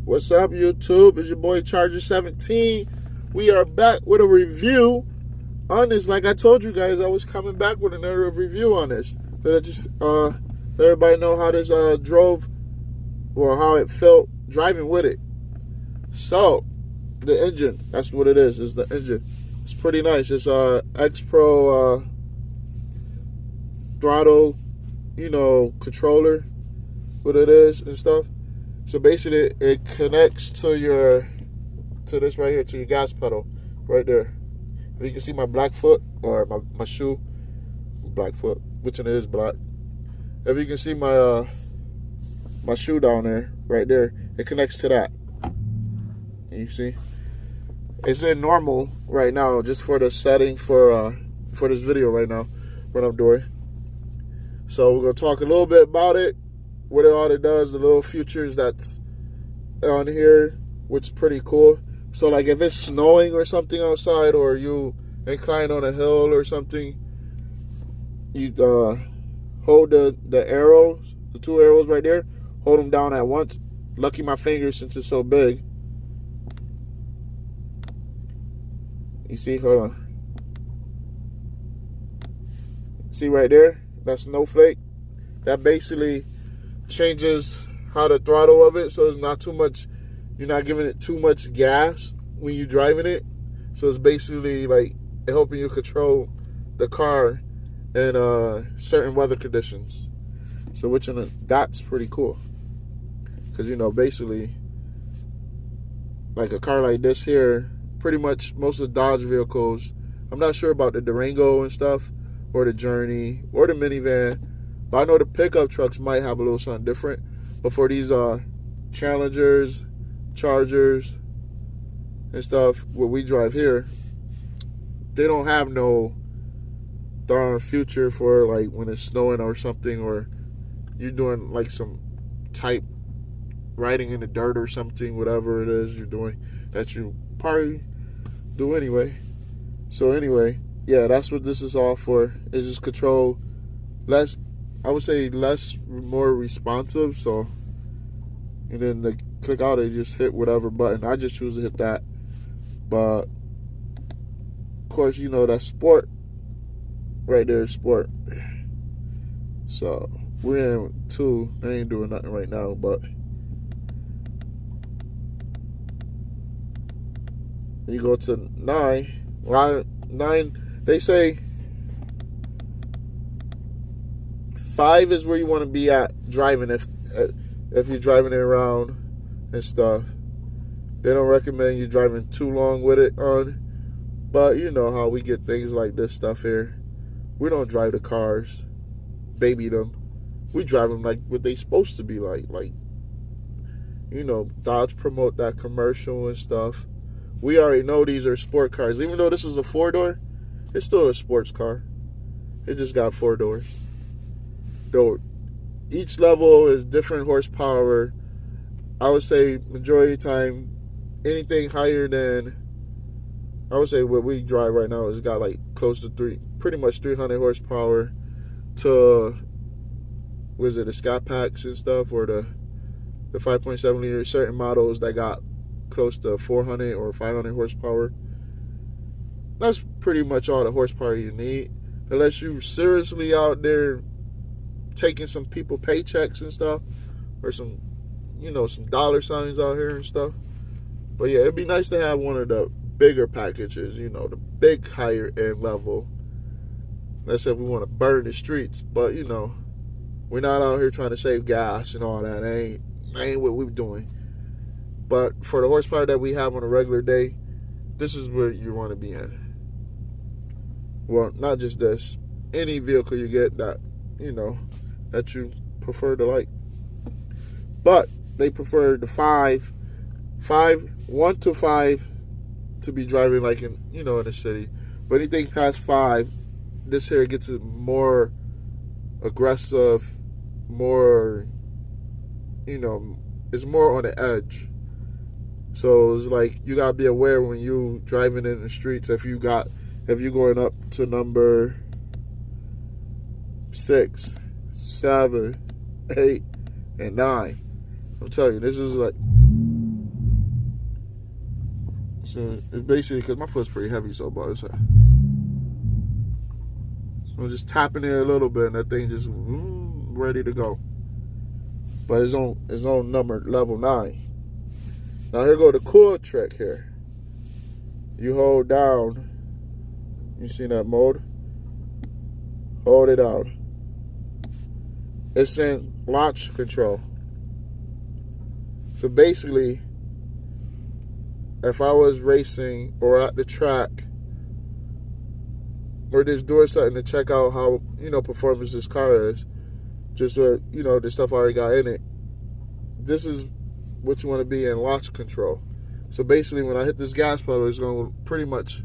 What's up, YouTube? It's your boy Charger17. We are back with a review on this. Like I told you guys, I was coming back with another review on this. That I just let everybody know how this drove, or how it felt driving with it. So, the engine, that's what it is. It's the engine. It's pretty nice. It's X Pro throttle, controller, what it is and stuff. So basically, it connects to this right here, to your gas pedal, right there. If you can see my black foot, or my shoe, black foot, which one is black. If you can see my my shoe down there, right there, it connects to that. You see, it's in normal right now, just for the setting for this video right now, what I'm doing. So we're gonna talk a little bit about it, what all it does, the little features that's on here, which is pretty cool. So like if it's snowing or something outside, or you incline on a hill or something, you hold the arrows, the two arrows right there, hold them down at once. Lucky my fingers, since it's so big. You see, hold on. See right there, that snowflake? That basically changes how the throttle of it, so it's not too much, you're not giving it too much gas when you're driving it. So it's basically like helping you control the car in certain weather conditions. So that's pretty cool, because basically, like a car like this here, pretty much most of the Dodge vehicles, I'm not sure about the Durango and stuff, or the Journey, or the minivan, but I know the pickup trucks might have a little something different. But for these Challengers, Chargers, and stuff, what we drive here, they don't have no darn future for like when it's snowing or something, or you're doing like some type riding in the dirt or something, whatever it is you're doing, that you probably do anyway. So anyway, yeah, that's what this is all for. It's just control, less, I would say more responsive. So, and then to click out, it just hit whatever button. I just choose to hit that. But of course, that sport right there is sport. So we're in 2. I ain't doing nothing right now, but you go to 9. Well, 9, they say 5 is where you want to be at driving, if you're driving it around and stuff. They don't recommend you driving too long with it on, but you know how we get things like this stuff here. We don't drive the cars, baby them. We drive them like what they supposed to be like. Dodge promote that commercial and stuff. We already know these are sport cars. Even though this is a 4-door, it's still a sports car. It just got 4 doors. Though each level is different horsepower. I would say majority of the time, anything higher than, I would say what we drive right now has got like close to pretty much 300 horsepower to, the Sky Packs and stuff, or the 5.7 liter, certain models that got close to 400 or 500 horsepower. That's pretty much all the horsepower you need, unless you seriously out there taking some people paychecks and stuff, or some dollar signs out here and stuff. But yeah, it'd be nice to have one of the bigger packages, the big higher end level. Let's say we want to burn the streets, but we're not out here trying to save gas and all that. Ain't what we're doing. But for the horsepower that we have on a regular day, this is where you want to be in. Well, not just this. Any vehicle you get that, that you prefer to like. But they prefer the 1 to 5 to be driving like in the city. But anything past 5, this here gets more aggressive, more, it's more on the edge. So it's like you gotta be aware when you driving in the streets. If you're going up to number 6, 7, 8, and 9, I'm telling you, this is like So it's basically, because my foot's pretty heavy, so but it's I'm just tapping it a little bit, and that thing just ready to go. But it's on number level 9. Now here go the cool trick here. You hold down. You see that mode? Hold it down. It's in launch control. So basically, if I was racing or at the track, or just doing something to check out how, performance this car is, just the stuff I already got in it, this is what you want to be in launch control. So basically, when I hit this gas pedal, it's going to pretty much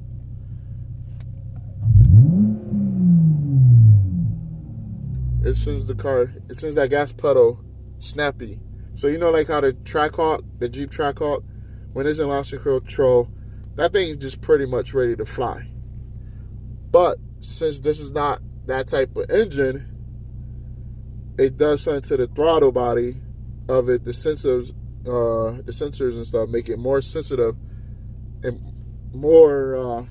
it sends that gas pedal snappy. So like how the Trackhawk, the Jeep Trackhawk, when it's in launch control, that thing is just pretty much ready to fly. But since this is not that type of engine, it does something to the throttle body of it. The sensors and stuff make it more sensitive and more,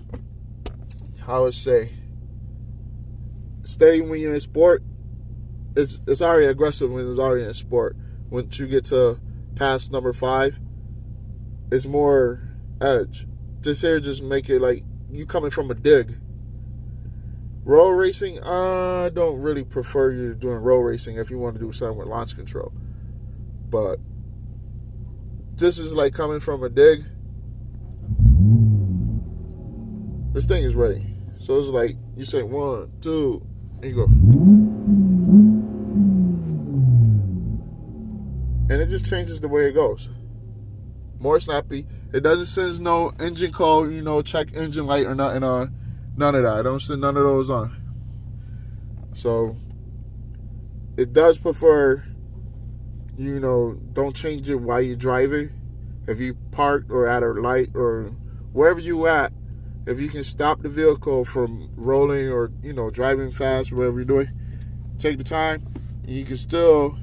how would I say, steady when you're in sport. It's already aggressive when it's already in sport. Once you get to past number 5, it's more edge. This here just make it like you coming from a dig. Road racing, I don't really prefer you doing road racing if you want to do something with launch control. But this is like coming from a dig. This thing is ready. So it's like you say 1, 2, and you go. And it just changes the way it goes. More snappy. It doesn't send no engine code, check engine light or nothing on. None of that. I don't send none of those on. So it does prefer, don't change it while you're driving. If you parked or at a light or wherever you at, if you can stop the vehicle from rolling or, driving fast or whatever you're doing, take the time, and you can still,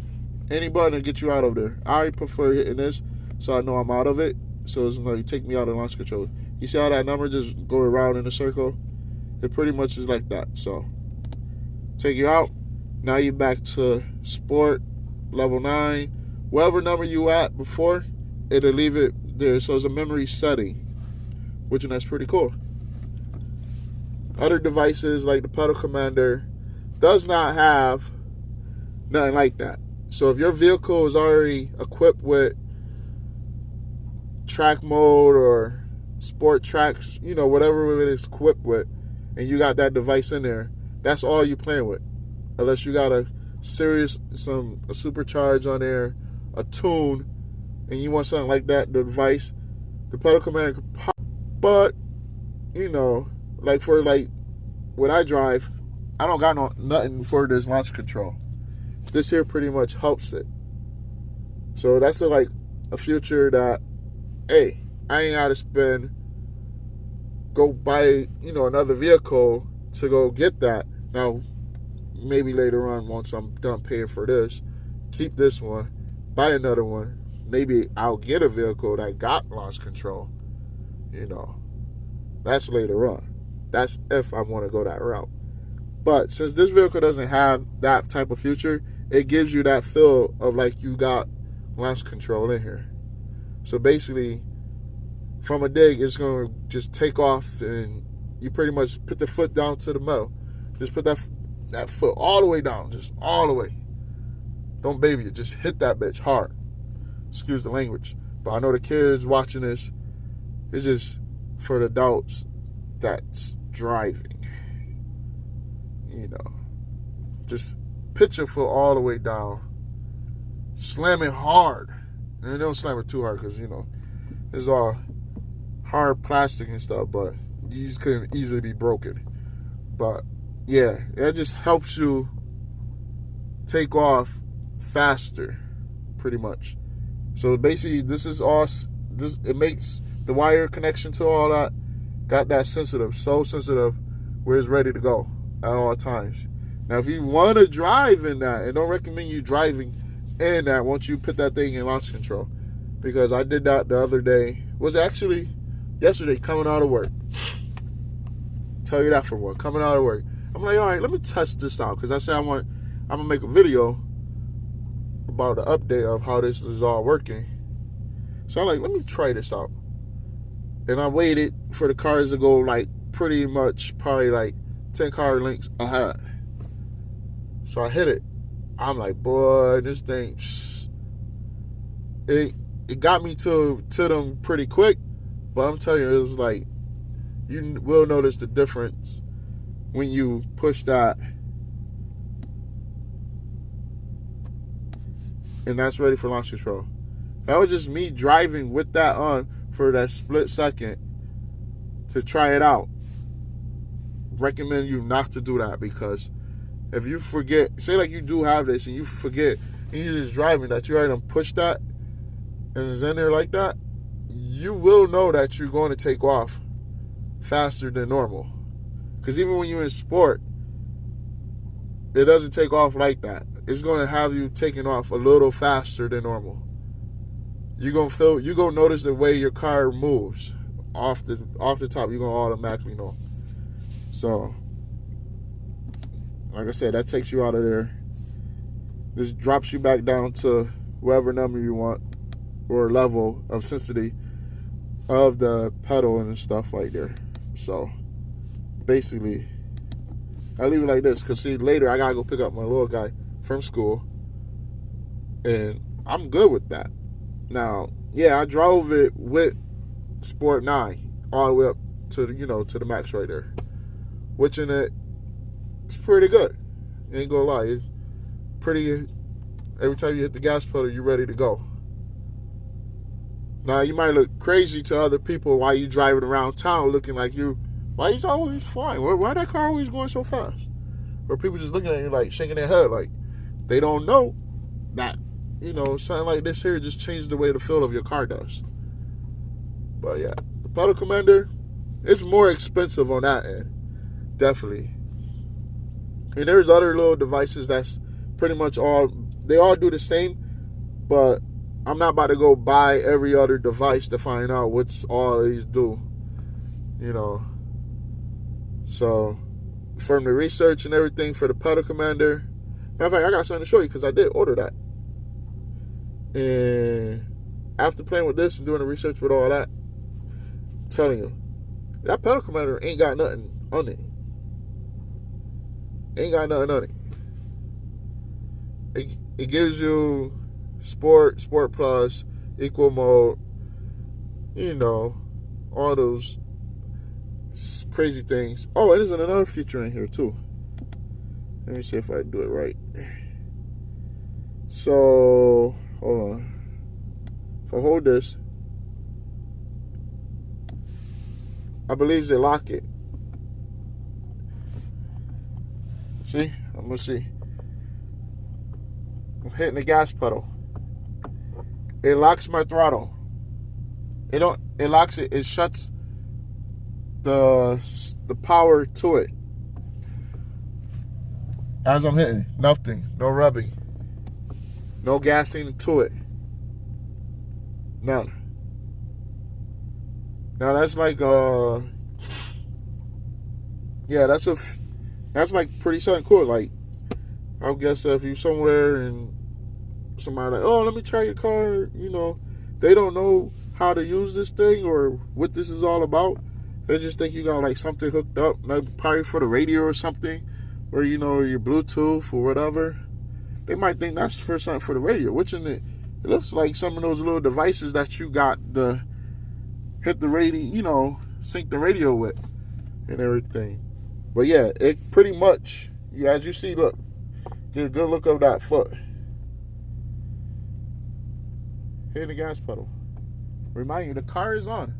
any button to get you out of there. I prefer hitting this so I know I'm out of it. So it's like, take me out of launch control. You see how that number just go around in a circle? It pretty much is like that. So take you out. Now you're back to sport, level 9. Whatever number you at before, it'll leave it there. So it's a memory setting, which that's pretty cool. Other devices like the pedal commander does not have nothing like that. So if your vehicle is already equipped with track mode or sport tracks, whatever it is equipped with, and you got that device in there, that's all you playing with. Unless you got a supercharge on there, a tune, and you want something like that, the device, the pedal commander could pop. But, like for what I drive, I don't got nothing for this launch control. This here pretty much helps it. So that's a future that, hey, I ain't got to go buy, another vehicle to go get that. Now, maybe later on, once I'm done paying for this, keep this one, buy another one. Maybe I'll get a vehicle that got launch control. That's later on. That's if I want to go that route. But since this vehicle doesn't have that type of feature, it gives you that feel of like you got launch control in here. So basically, from a dig, it's going to just take off, and you pretty much put the foot down to the metal. Just put that foot all the way down, just all the way. Don't baby it, just hit that bitch hard. Excuse the language. But I know the kids watching this, it's just for the adults that's driving. Just pitch your foot all the way down. Slam it hard. And don't slam it too hard because, it's all hard plastic and stuff, but these can easily be broken. But, yeah, it just helps you take off faster, pretty much. So, basically, it makes the wire connection to all that, got that so sensitive, where it's ready to go at all times. Now, if you want to drive in that, I don't recommend you driving in that once you put that thing in launch control, because I did that the other day. Was actually yesterday coming out of work. Tell you that for what? Coming out of work. I'm like, all right, let me test this out. Because I said I'm going to make a video about the update of how this is all working. So I'm like, let me try this out. And I waited for the cars to go like pretty much probably like 10 car lengths ahead. So I hit it. I'm like, boy, this thing, it got me to them pretty quick. But I'm telling you, it's like, you will notice the difference when you push that. And that's ready for launch control. That was just me driving with that on for that split second to try it out. Recommend you not to do that, because if you forget, say like you do have this and you forget and you're just driving that, you already push that and it's in there like that, you will know that you're going to take off faster than normal. Because even when you're in sport, it doesn't take off like that. It's going to have you taking off a little faster than normal. You're gonna notice the way your car moves off the top. You're gonna automatically know. So, like I said, that takes you out of there. This drops you back down to whatever number you want or level of sensitivity of the pedal and stuff like there. So, basically, I leave it like this because see, later I gotta go pick up my little guy from school, and I'm good with that. Now, yeah, I drove it with Sport 9 all the way up to the, to the max right there. Which in it's pretty good. Ain't gonna lie. It's pretty, every time you hit the gas pedal, you're ready to go. Now, you might look crazy to other people while you driving around town looking like why he's always flying? Why that car always going so fast? Or people just looking at you like shaking their head like they don't know that something like this here just changes the way the feel of your car does. But yeah, the pedal commander, it's more expensive on that end, definitely. And there's other little devices that's pretty much they all do the same, but I'm not about to go buy every other device to find out what's all these do, So, from the research and everything for the pedal commander, matter of fact, I got something to show you because I did order that. And after playing with this and doing the research with all that, I'm telling you, that pedal commander ain't got nothing on it. Ain't got nothing on it. It gives you Sport Plus, Equal Mode, all those crazy things. Oh, and there's another feature in here too. Let me see if I do it right. So, hold on. If I hold this, I believe they lock it. See? I'm gonna see. I'm hitting the gas pedal. It locks my throttle. It locks it. It shuts the power to it. As I'm hitting, nothing, no rubbing, no gassing to it. None. Now that's like that's like pretty something cool. Like, I guess if you somewhere and somebody like, oh, let me try your car, they don't know how to use this thing or what this is all about. They just think you got like something hooked up, like probably for the radio or something, or your Bluetooth or whatever. They might think that's for something for the radio, which it looks like some of those little devices that you got to hit the radio, sync the radio with and everything. But yeah, it pretty much, as you see, look, get a good look of that foot. Hitting the gas pedal. Remind you, the car is on.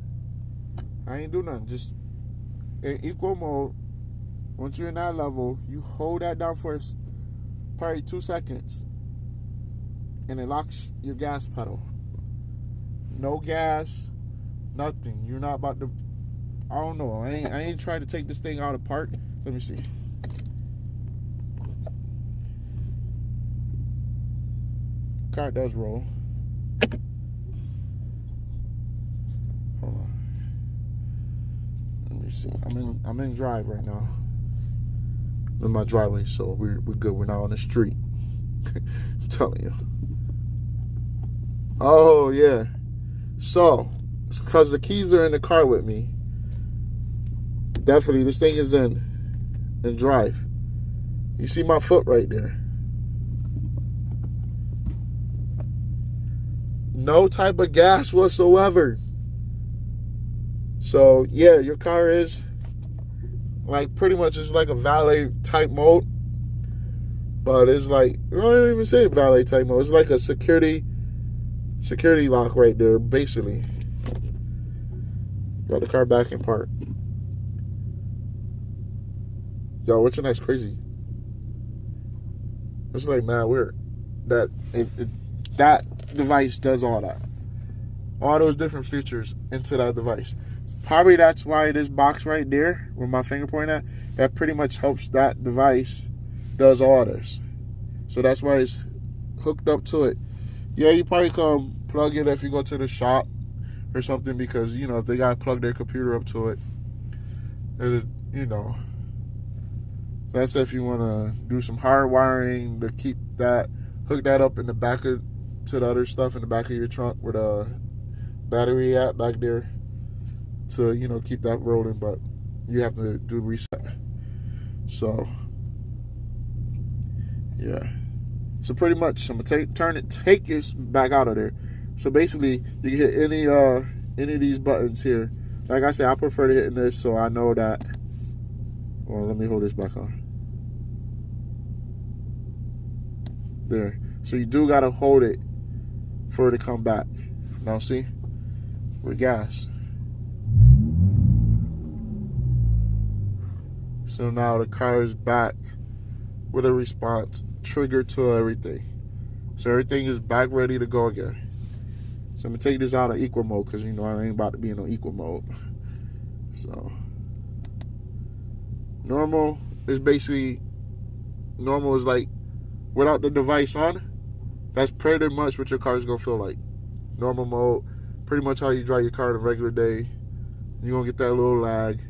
I ain't do nothing. Just in equal mode. Once you're in that level, you hold that down for probably 2 seconds, and it locks your gas pedal. No gas, nothing. You're not about to. I don't know. I ain't trying to take this thing out of park. Let me see. Car does roll. Hold on. Let me see. I'm in drive right now. I'm in my driveway, so we're good. We're not on the street. I'm telling you. Oh yeah. So, because the keys are in the car with me, definitely this thing is in drive. You see my foot right there. No type of gas whatsoever. So yeah, your car is like pretty much it's like a valet type mode, but it's like I don't even say valet type mode. It's like a security lock right there, basically. Got the car back in park. Yo, what's your next crazy? It's like mad weird that that device does all that, all those different features into that device. Probably that's why this box right there with my finger pointing at, that pretty much helps that device does all this. So that's why it's hooked up to it. Yeah, you probably can plug it if you go to the shop or something, because you know if they gotta plug their computer up to it, you know, that's if you want to do some hard wiring to keep that, hook that up in the back of to the other stuff in the back of your trunk where the battery at back there, to, you know, keep that rolling. But you have to do reset. So yeah, so pretty much I'm gonna take this back out of there. So basically you can hit any of these buttons here. Like I said, I prefer to hit this, so I know that. Well, let me hold this back on there. So you do gotta hold it for it to come back. Now see, with gas. So now the car is back with a response trigger to everything. So everything is back ready to go again. So I'm gonna take this out of equal mode, because you know I ain't about to be in no equal mode. So normal is basically, normal is like without the device on. That's pretty much what your car is gonna feel like. Normal mode, pretty much how you drive your car on a regular day. You're gonna get that little lag.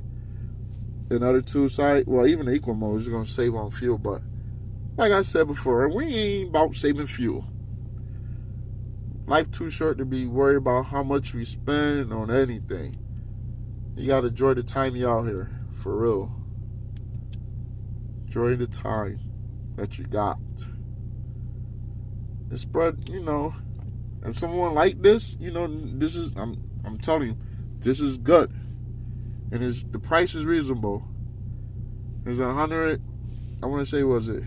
Another two side, well, even the equal mode is gonna save on fuel, but like I said before, we ain't about saving fuel. Life too short to be worried about how much we spend on anything. You gotta enjoy the time you out here, for real. Enjoy the time that you got. And spread, you know, if someone like this, you know, this is, I'm telling you, this is good. And the price is reasonable. It's 100, I want to say, was it?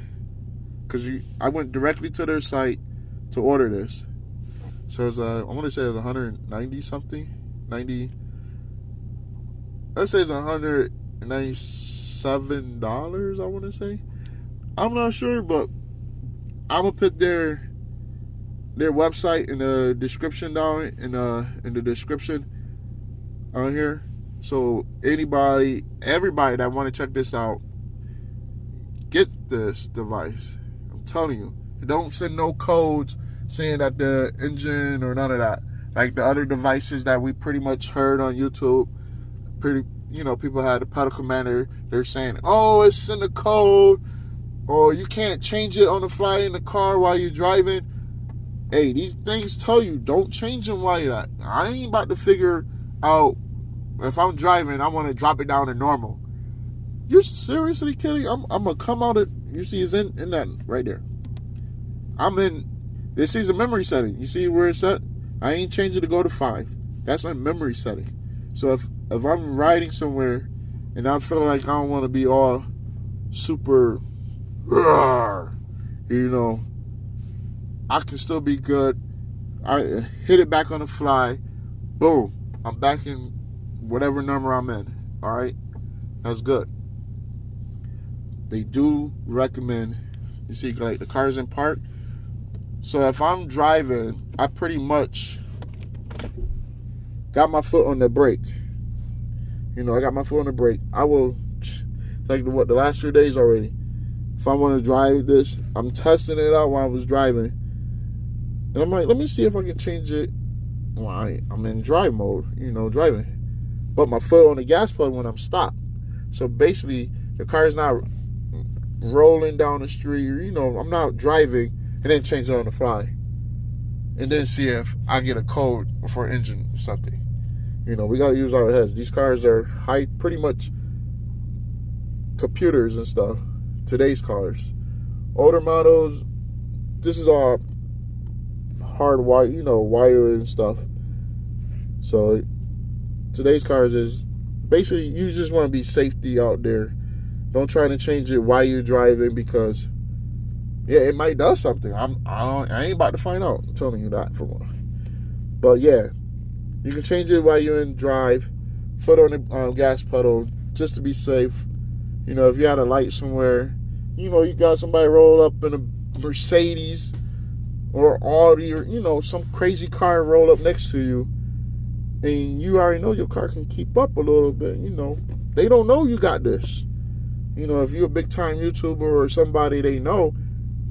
Because I went directly to their site to order this. So it's I want to say it was 190 something, 90. Let's say it's $197. I want to say. I'm not sure, but I'm gonna put their website in the description down in the description on here. So everybody that want to check this out, get this device. I'm telling you, don't send no codes saying that the engine or none of that. Like the other devices that we pretty much heard on YouTube, people had the pedal commander. They're saying, oh, it's in the code, or you can't change it on the fly in the car while you're driving. Hey, these things tell you don't change them while you're not. I ain't about to figure out. If I'm driving, I want to drop it down to normal. You're seriously kidding? I'm gonna come out of, you see it's in that right there. This is a memory setting. You see where it's at? I ain't changing to go to 5. That's a memory setting. So if I'm riding somewhere and I feel like I don't want to be all super, you know, I can still be good. I hit it back on the fly. Boom. I'm back in whatever number I'm in. All right, that's good. They do recommend, you see, like the car's in park. So if I'm driving, I pretty much got my foot on the brake. You know, I got my foot on the brake. I will, like the last 3 days already. If I want to drive this, I'm testing it out while I was driving, and I'm like, let me see if I can change it. Well, I'm in drive mode, you know, driving. but my foot on the gas pedal when I'm stopped. So basically, the car is not rolling down the street. You know, I'm not driving and then change it on the fly, and then see if I get a code for engine or something. You know, we gotta use our heads. These cars are pretty much computers and stuff. Today's cars, older models, this is all hard wire, you know, wire and stuff. So today's cars is basically, you just want to be safety out there. Don't try to change it while you're driving, because yeah, it might do something. I ain't about to find out. I'm telling you that for one. But yeah, you can change it while you're in drive. Foot on the gas pedal, just to be safe. You know, if you had a light somewhere, you know, you got somebody roll up in a Mercedes or Audi, or, you know, some crazy car roll up next to you, and you already know your car can keep up a little bit. You know, they don't know you got this. You know, if you're a big time YouTuber or somebody they know,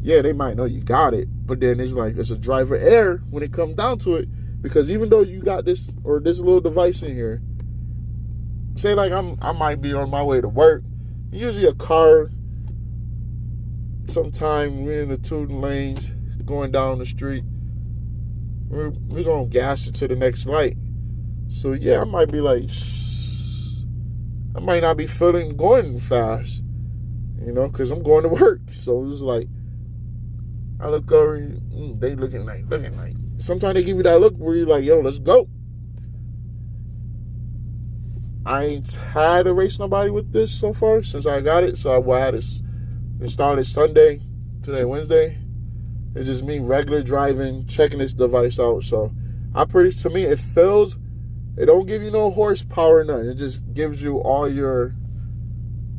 yeah, they might know you got it. But then it's like, it's a driver error when it comes down to it. Because even though you got this or this little device in here, say like I might be on my way to work. Usually a car, sometime we're in the two lanes going down the street, we're going to gas it to the next light. So yeah, I might be like, I might not be feeling going fast, you know, because I'm going to work. So it's like, I look over, they looking like. Sometimes they give you that look where you're like, yo, let's go. I ain't had to race nobody with this so far since I got it. So I had it installed Sunday, today Wednesday. It's just me regular driving, checking this device out. So to me, it feels, it don't give you no horsepower, nothing. It just gives you all your,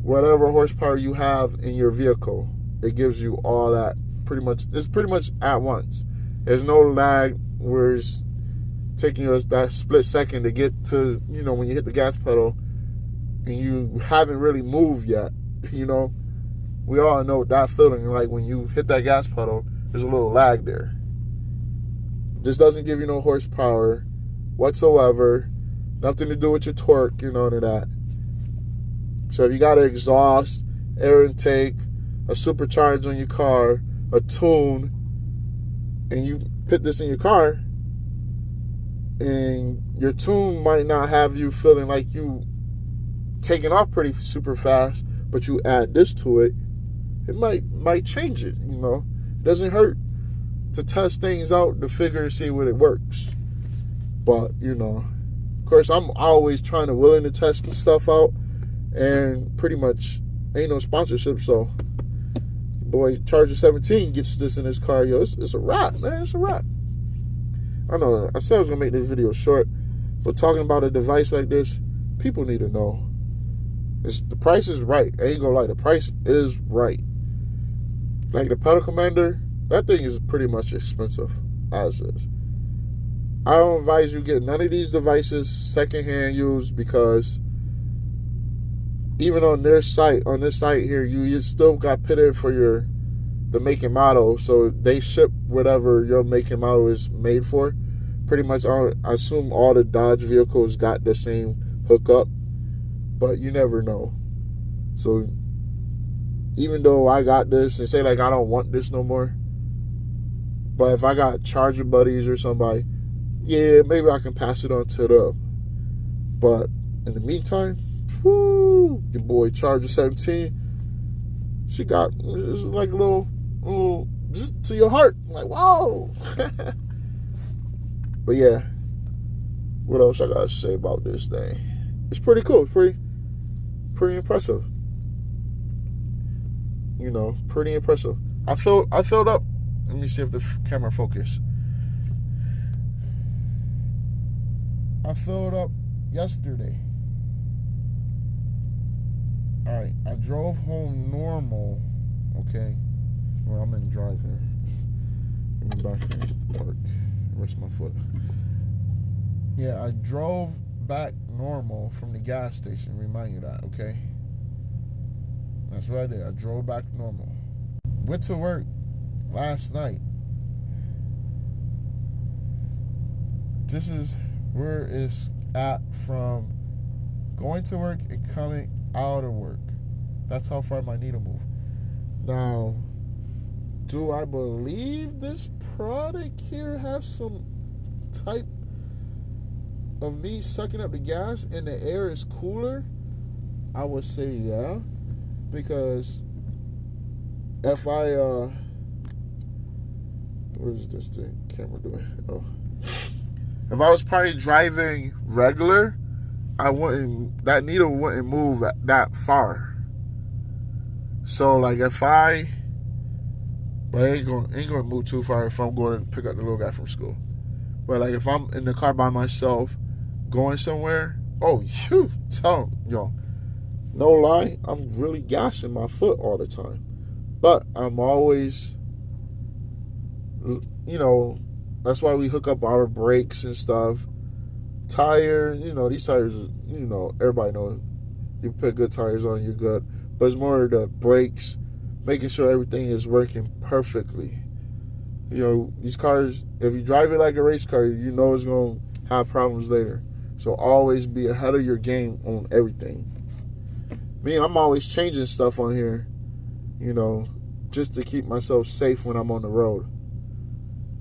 whatever horsepower you have in your vehicle. It gives you all that pretty much. It's pretty much at once. There's no lag where it's taking us that split second to get to, you know, when you hit the gas pedal and you haven't really moved yet. You know, we all know that feeling, like when you hit that gas pedal, there's a little lag there. This doesn't give you no horsepower whatsoever, nothing to do with your torque, you know, none of that. So if you got an exhaust, air intake, a supercharger on your car, a tune, and you put this in your car, and your tune might not have you feeling like you taking off pretty super fast, but you add this to it, it might change it, you know. It doesn't hurt to test things out to figure, see what it works. But, you know, of course, I'm always willing to test the stuff out, and pretty much ain't no sponsorship, so boy Charger 17 gets this in his car, yo, it's a wrap, man. It's a wrap. I know I said I was gonna make this video short, but talking about a device like this, people need to know. The price is right. I ain't gonna lie, the price is right. Like the pedal commander, that thing is pretty much expensive as is. I don't advise you get none of these devices secondhand used, because even on this site here, you still got pitted for the make and model. So they ship whatever your make and model is made for. Pretty much, I assume all the Dodge vehicles got the same hookup, but you never know. So even though I got this, and say like I don't want this no more, but if I got Charger buddies or somebody, yeah, maybe I can pass it on to them. But in the meantime, whoo, your boy Charger 17, she got it's like a little to your heart, like whoa. But yeah, what else I gotta say about this thing? It's pretty cool. It's pretty impressive. You know, pretty impressive. I filled up. Let me see if the camera focus. I filled up yesterday. All right, I drove home normal. Okay, well, I'm in driving. Let me back to park. Where's my foot? Yeah, I drove back normal from the gas station. Remind you that, okay? That's what I did. I drove back normal. Went to work last night. This is where it's at from going to work and coming out of work. That's how far my needle move. Now, do I believe this product here has some type of me sucking up the gas and the air is cooler? I would say yeah, because if I where's this thing camera doing? Oh, if I was probably driving regular, that needle wouldn't move that far. So like if I, but it ain't gonna move too far if I'm going to pick up the little guy from school. But like if I'm in the car by myself, going somewhere, oh shoot, tell y'all, no lie, I'm really gassing my foot all the time. But I'm always, you know, that's why we hook up our brakes and stuff. Tire, you know, these tires, you know, everybody knows. You put good tires on, you're good. But it's more the brakes, making sure everything is working perfectly. You know, these cars, if you drive it like a race car, you know it's going to have problems later. So always be ahead of your game on everything. Me, I'm always changing stuff on here, you know, just to keep myself safe when I'm on the road.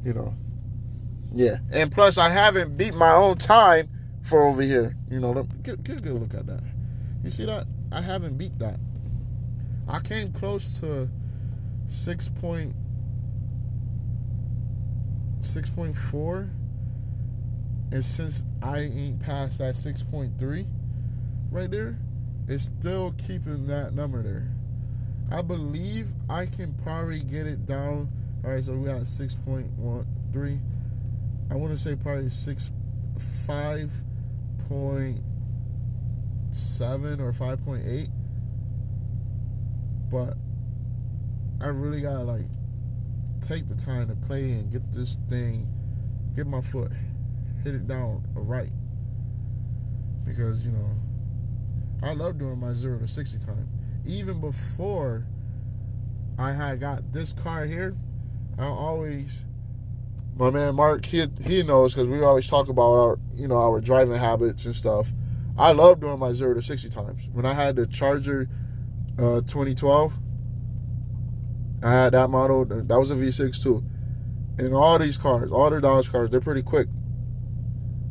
You know. Yeah. And plus, I haven't beat my own time for over here. You know, get a good look at that. You see that? I haven't beat that. I came close to 6.4, and since I ain't past that 6.3 right there, it's still keeping that number there. I believe I can probably get it down. All right, so we got 6.13. I want to say probably 5.7 or 5.8. But I really gotta like take the time to play and get this thing, get my foot, hit it down right. Because, you know, I love doing my 0 to 60 time. Even before I had got this car here, I always, my man Mark, he knows, because we always talk about our, you know, our driving habits and stuff. I love doing my 0 to 60 times. When I had the Charger 2012, I had that model. That was a V6 too. And all these cars, all the Dodge cars, they're pretty quick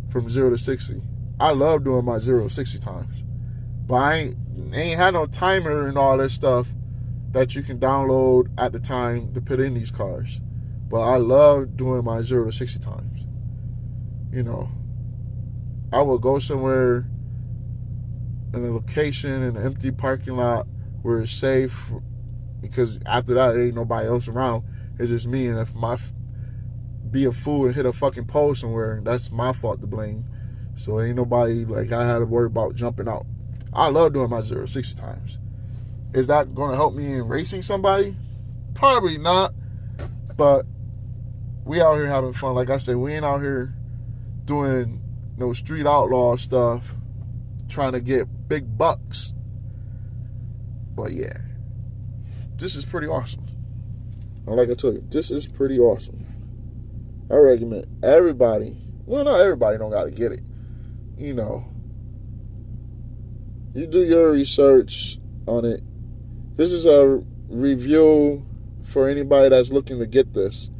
from 0 to 60. I love doing my 0 to 60 times. But I ain't had no timer and all this stuff that you can download at the time to put in these cars. But I love doing my 0 to 60 times. You know, I will go somewhere in a location, in an empty parking lot where it's safe, because after that, there ain't nobody else around. It's just me, and if I be a fool and hit a fucking pole somewhere, that's my fault to blame. So ain't nobody, like, I had to worry about jumping out. I love doing my 0 to 60 times. Is that going to help me in racing somebody? Probably not. But we out here having fun. Like I said, we ain't out here doing no street outlaw stuff, trying to get big bucks. But yeah, this is pretty awesome. Like I told you, this is pretty awesome. I recommend everybody. Well, not everybody don't got to get it. You know, you do your research on it. This is a review for anybody that's looking to get this.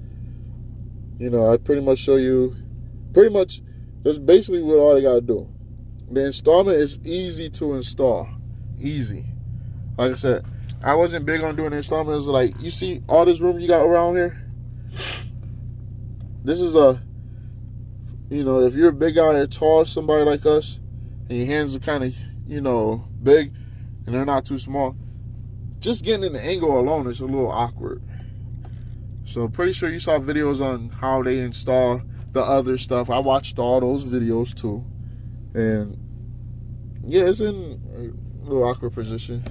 You know, I pretty much show you, that's basically what all they got to do. The installment is easy to install. Easy. Like I said, I wasn't big on doing the installments. Like, you see all this room you got around here? This is a, you know, if you're a big guy or tall, somebody like us, and your hands are kind of, you know, big, and they're not too small, just getting in the angle alone is a little awkward. So pretty sure you saw videos on how they install the other stuff. I watched all those videos too. And yeah, it's in a little awkward position.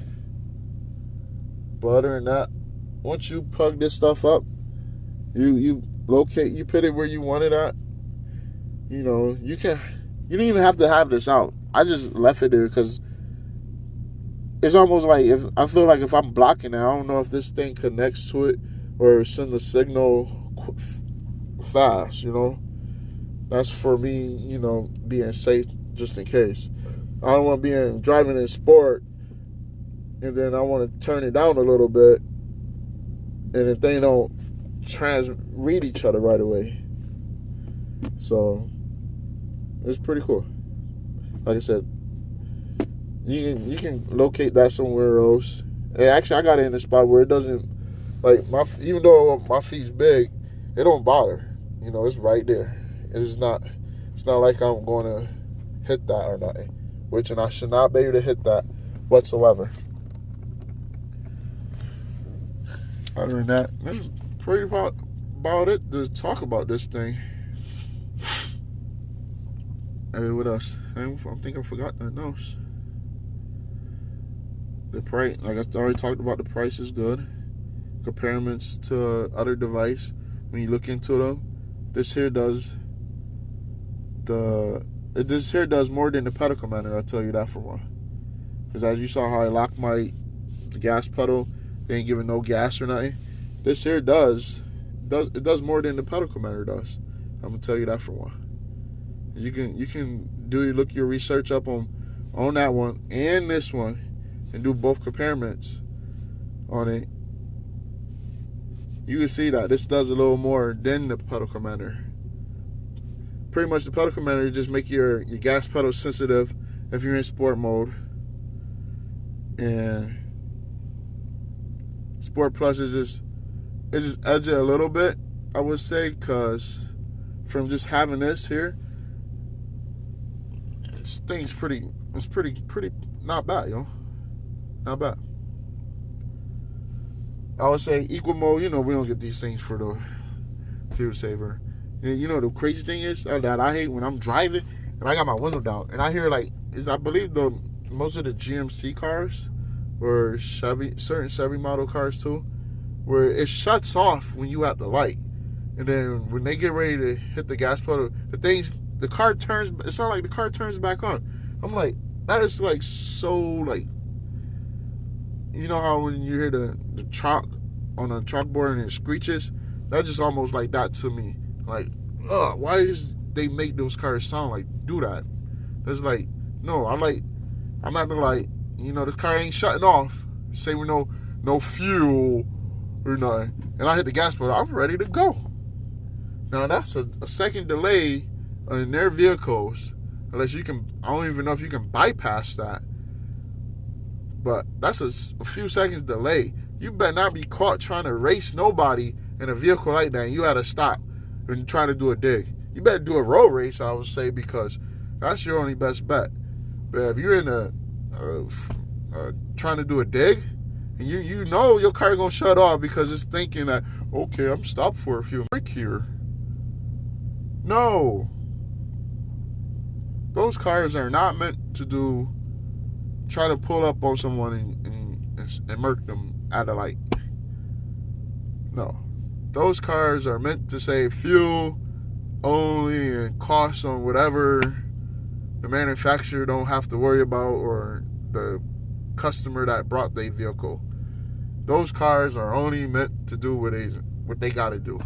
But other than that, once you plug this stuff up, you locate, you put it where you want it at. You know, you don't even have to have this out. I just left it there because it's almost like, if I feel like if I'm blocking it, I don't know if this thing connects to it or send the signal fast, you know. That's for me, you know, being safe just in case. I don't want to be driving in sport, and then I want to turn it down a little bit, and if they don't read each other right away. So it's pretty cool. Like I said, you can locate that somewhere else. And actually, I got it in a spot where it doesn't, like, even though my feet's big, it don't bother. You know, it's right there. It's not like I'm going to hit that or nothing, which, and I should not be able to hit that whatsoever. Other than that, that's pretty about it to talk about this thing. Hey, what else? I think I forgot nothing else. The price, like I already talked about, the price is good. Comparisons to other device, when you look into them, this here does more than the pedal commander. I'll tell you that for one. Because as you saw how I locked the gas pedal, they ain't giving no gas or nothing. This here does more than the pedal commander does. I'm gonna tell you that for one. You can look your research up on that one and this one, and do both comparisons on it. You can see that this does a little more than the pedal commander. Pretty much the pedal commander just make your gas pedal sensitive if you're in sport mode, and Sport Plus is just edgy a little bit, I would say, because from just having this here, it's pretty not bad, yo. Not bad. I would say equal mode, we don't get these things for the fuel saver. The crazy thing is that I hate when I'm driving and I got my window down and I hear I believe most of the GMC cars or certain Chevy model cars too, where it shuts off when you at the light, and then when they get ready to hit the gas pedal, the car turns. It's not like the car turns back on. I'm like, that is so you know how when you hear the chalk on a chalkboard and it screeches? That's just almost like that to me. Like, why does they make those cars sound do that? It's no, I'm not gonna this car ain't shutting off. Say with no fuel or nothing, and I hit the gas pedal, I'm ready to go. Now that's a second delay in their vehicles, unless you can. I don't even know if you can bypass that. But that's a few seconds delay. You better not be caught trying to race nobody in a vehicle like that, and you had to stop and try to do a dig. You better do a road race, I would say, because that's your only best bet. But if you're in trying to do a dig, and you know your car gonna shut off because it's thinking that, okay, I'm stopped for a few minutes here. No, those cars are not meant to try to pull up on someone and murk them at a light. No, those cars are meant to save fuel only and costs on whatever the manufacturer don't have to worry about, or the customer that brought their vehicle. Those cars are only meant to do what they got to do.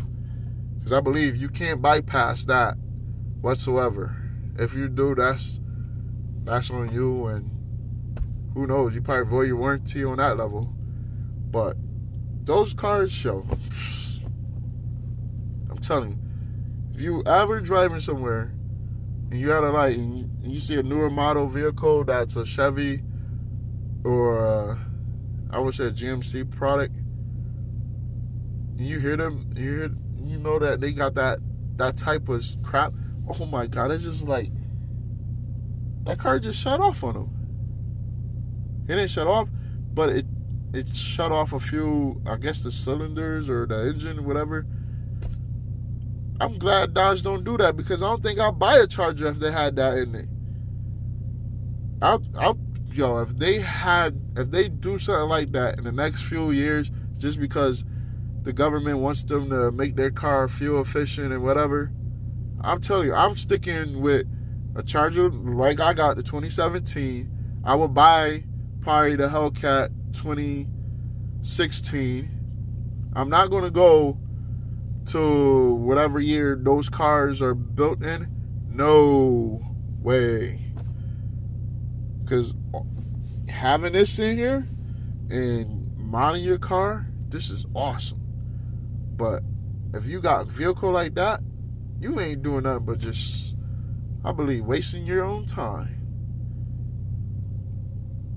Because I believe you can't bypass that whatsoever. If you do, that's on you, and who knows, you probably void your warranty on that level. But those cars show. I'm telling you, if you ever driving somewhere and you at a light and you see a newer model vehicle that's a Chevy or I would say a GMC product, and you hear them, you know that they got that type of crap. Oh my God, it's just that car just shut off on them. It didn't shut off, but it shut off a few, I guess, the cylinders or the engine, whatever. I'm glad Dodge don't do that, because I don't think I'll buy a Charger if they had that in it. If they do something like that in the next few years, just because the government wants them to make their car fuel efficient and whatever, I'm telling you, I'm sticking with a Charger like I got the 2017. I would buy probably the Hellcat 2016. I'm not going to go to whatever year those cars are built in. No way. Because having this in here and mounting your car, this is awesome. But if you got a vehicle like that, you ain't doing nothing but just, I believe, wasting your own time.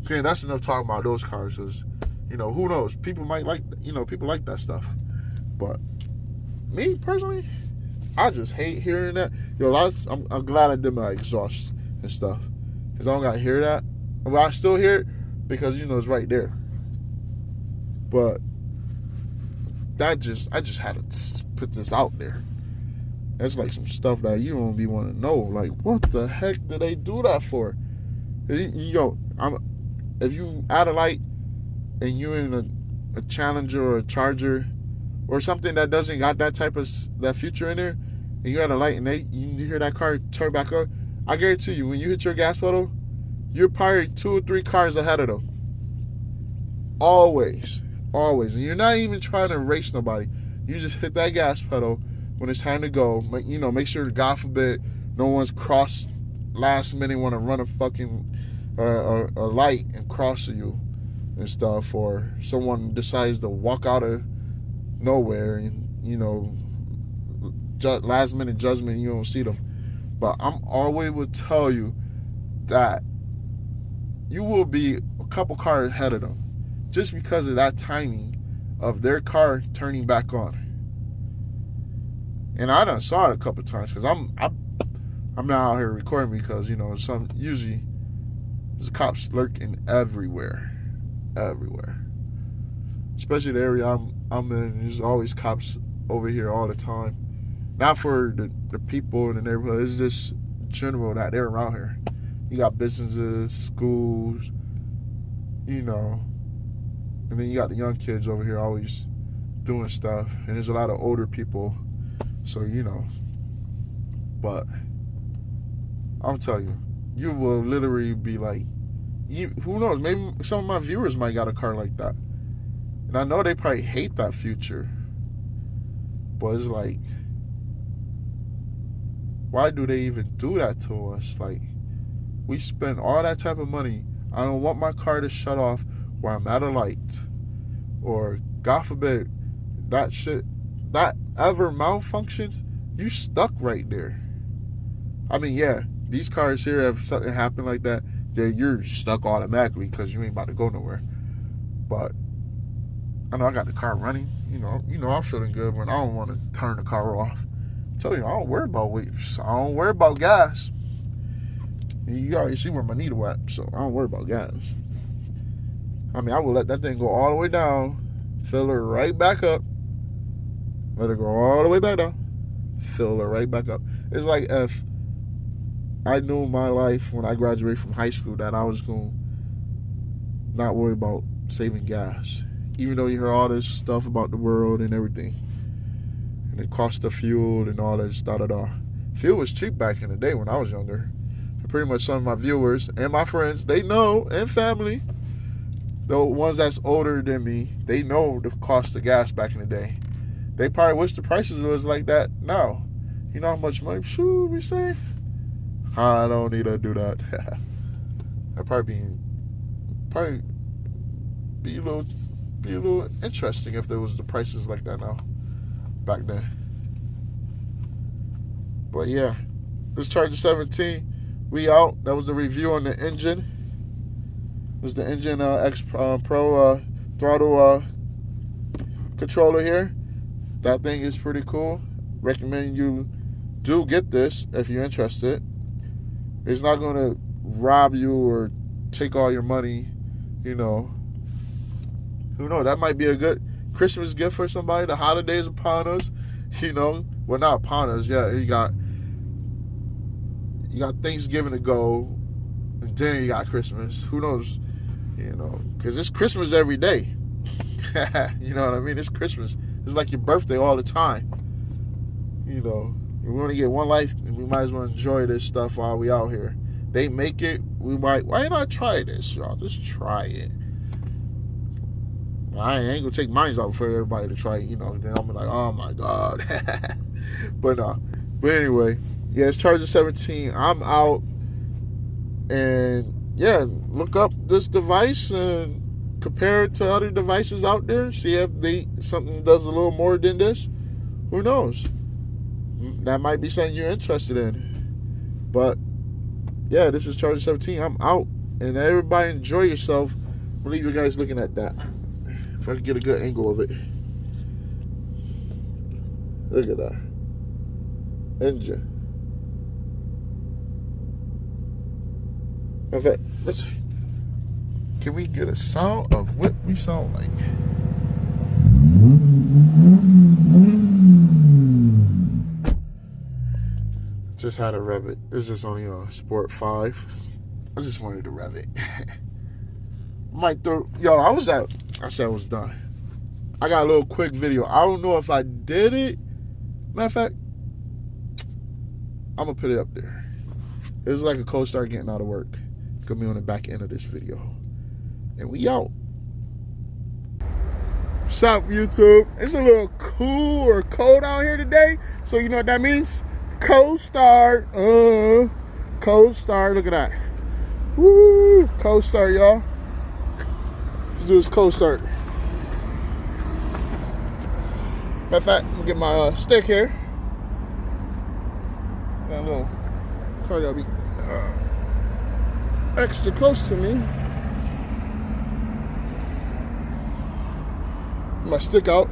Okay, that's enough talking about those cars. Cause, you know, who knows? People might like, you know, people like that stuff. But me personally, I just hate hearing that. Yo, I'm glad I did my exhaust and stuff, cause I don't gotta hear that. Well, I still hear it because, you know, it's right there. But I just had to put this out there. That's like some stuff that you don't be want to know. Like, what the heck did they do that for? Yo, if you add a light and you're in a Challenger or a Charger or something that doesn't got that type of that feature in there, and you got a light and you hear that car turn back up, I guarantee you, when you hit your gas pedal, you're probably 2 or 3 cars ahead of them. Always. And you're not even trying to race nobody. You just hit that gas pedal when it's time to go. You know, make sure, God forbid, no one's crossed last minute, want to run a fucking a light and cross you and stuff, or someone decides to walk out of nowhere and, you know, last minute judgment, you don't see them. But I'm always would tell you that you will be a couple cars ahead of them just because of that timing of their car turning back on. And I done saw it a couple times, because I'm not out here recording because, you know, usually there's cops lurking everywhere, especially the area I'm in. There's always cops over here all the time. Not for the people in the neighborhood, it's just general that they're around here. You got businesses, schools, you know, and then you got the young kids over here always doing stuff, and there's a lot of older people, so, you know. But I'm telling you, you will literally be like, who knows, maybe some of my viewers might got a car like that, and I know they probably hate that future, but it's like, why do they even do that to us? Like, we spend all that type of money. I don't want my car to shut off where I'm at a light, or God forbid that ever malfunctions, you stuck right there. I mean, yeah, these cars here, if something happened like that, you're stuck automatically because you ain't about to go nowhere. But I know I got the car running. You know, I'm feeling good when I don't want to turn the car off. I tell you, I don't worry about weight. I don't worry about gas. You already see where my needle at, so I don't worry about gas. I mean, I will let that thing go all the way down, fill her right back up, let her go all the way back down, fill her right back up. It's like if I knew my life when I graduated from high school that I was going to not worry about saving gas. Even though you hear all this stuff about the world and everything, and the cost of fuel and all this, Fuel was cheap back in the day when I was younger. Pretty much some of my viewers and my friends, they know, and family, the ones that's older than me, they know the cost of gas back in the day. They probably wish the prices was like that now. You know how much money we save? I don't need to do that. I'd probably be a little interesting if there was the prices like that now, back then. But yeah, this Charger 17. We out. That was the review on the Injen. This is the Injen X-Pedal Pro throttle controller here. That thing is pretty cool. Recommend you do get this if you're interested. It's not going to rob you or take all your money, you know. Who knows? That might be a good Christmas gift for somebody. The holidays upon us, you know. Well, not upon us. Yeah, you got Thanksgiving to go, and then you got Christmas. Who knows? You know, because it's Christmas every day. You know what I mean? It's Christmas. It's like your birthday all the time. You know, we only get one life, and we might as well enjoy this stuff while we out here. They make it. Why not try this, y'all? Just try it. I ain't gonna take mine out for everybody to try it, you know. Then I'm like, oh my God. But no. But anyway. Yeah, it's Charger 17. I'm out. And yeah, look up this device and compare it to other devices out there. See if something does a little more than this. Who knows? That might be something you're interested in. But yeah, this is Charger 17. I'm out. And everybody enjoy yourself. I'll leave you guys looking at that. If I can get a good angle of it. Look at that. Engine. In fact, let's see. Can we get a sound of what we sound like? Just had to rev it. This is only on Sport 5. I just wanted to rev it. Might throw. Yo, I said I was done. I got a little quick video. I don't know if I did it. Matter of fact, I'm gonna put it up there. It was like a cold start getting out of work. Gonna be on the back end of this video. And we out. What's up, YouTube? It's a little cool or cold out here today. So you know what that means? Cold start. Cold start. Look at that. Woo! Cold start, y'all. Let's do this cold start. Matter of fact, I'm gonna get my stick here. Got a little car gotta be extra close to me. My stick out.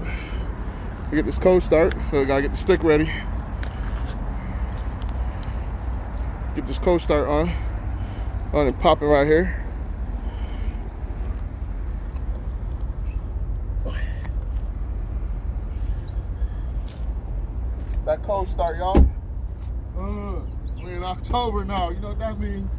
I get this cold start, so I gotta get the stick ready. Get this cold start on and pop it right here. That cold start, y'all. We're in October now. You know what that means?